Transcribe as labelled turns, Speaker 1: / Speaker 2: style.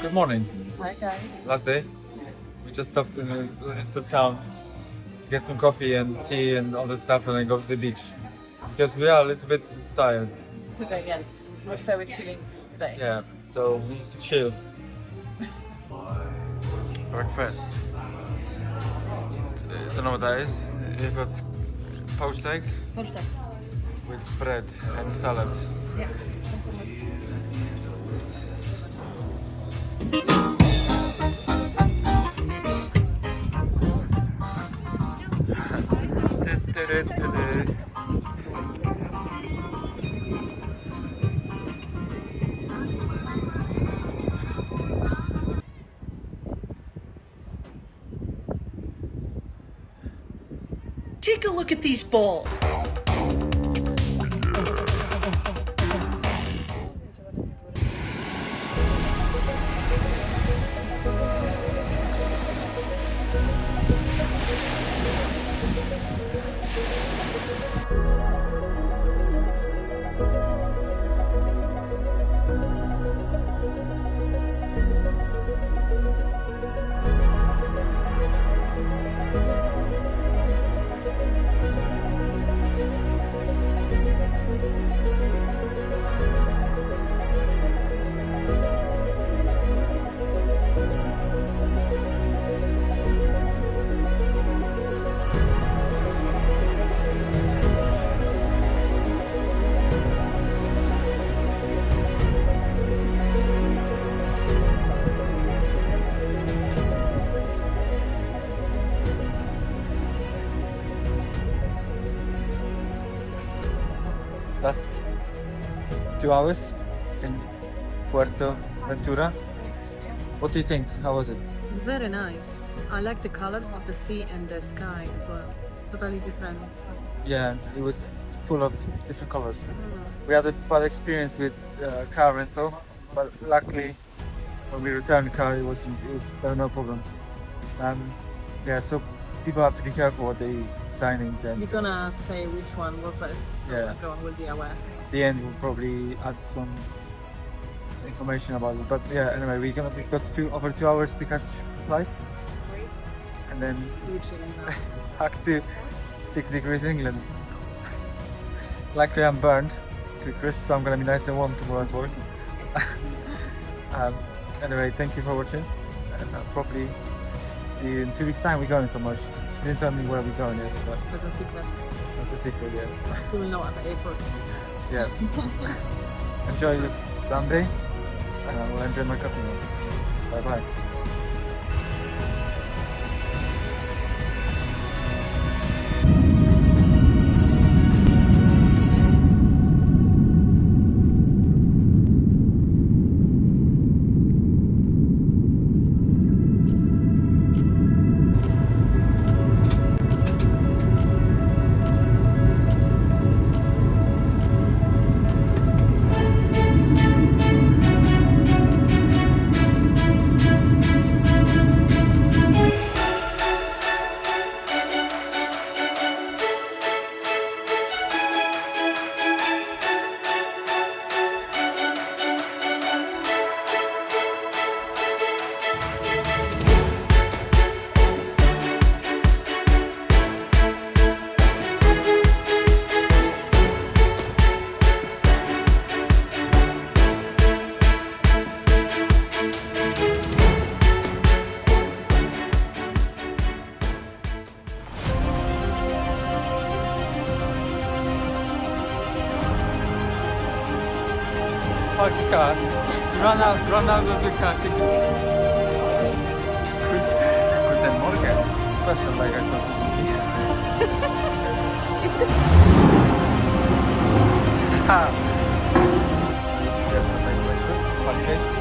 Speaker 1: Good morning.
Speaker 2: Hi guys.
Speaker 1: Last day. We just stopped to town, get some coffee and tea and all the stuff, and then go to the beach. Because we are a little bit tired.
Speaker 2: Today, yes. We're chilling today.
Speaker 1: Yeah, so we need to chill. Breakfast. Don't know what that is. You've got poached egg with bread and salad.
Speaker 2: Yeah.
Speaker 3: Take a look at these balls.
Speaker 1: Last 2 hours in Fuerteventura. What do you think? How was it?
Speaker 4: Very nice. I like the colors of the sea and the sky as well. Totally different.
Speaker 1: Yeah, it was full of different colors. We had a bad experience with car rental, but luckily when we returned the car, there were no problems. Yeah, so people have to be careful what they signing. And
Speaker 4: We're gonna say which one was it, so
Speaker 1: Yeah.
Speaker 4: everyone will be aware.
Speaker 1: at the end, we'll probably add some information about it. But yeah, anyway, we've got over 2 hours to catch flight, and then
Speaker 4: So we're chilling now.
Speaker 1: back to 6 degrees England. Luckily, I'm burned to crisp, so I'm gonna be nice and warm tomorrow at work. Anyway, thank you for watching, and I'll probably see you in 2 weeks' time. We're going somewhere. She didn't tell me where we're going yet, but
Speaker 4: That's a secret.
Speaker 1: that's a secret. Yeah.
Speaker 4: You will know at the airport.
Speaker 1: Yeah. Enjoy this Sunday, and I will enjoy my coffee now. Bye bye. Park the car. She run out of the car. Guten Morgen. Special like I thought. Definitely breakfast, pancakes.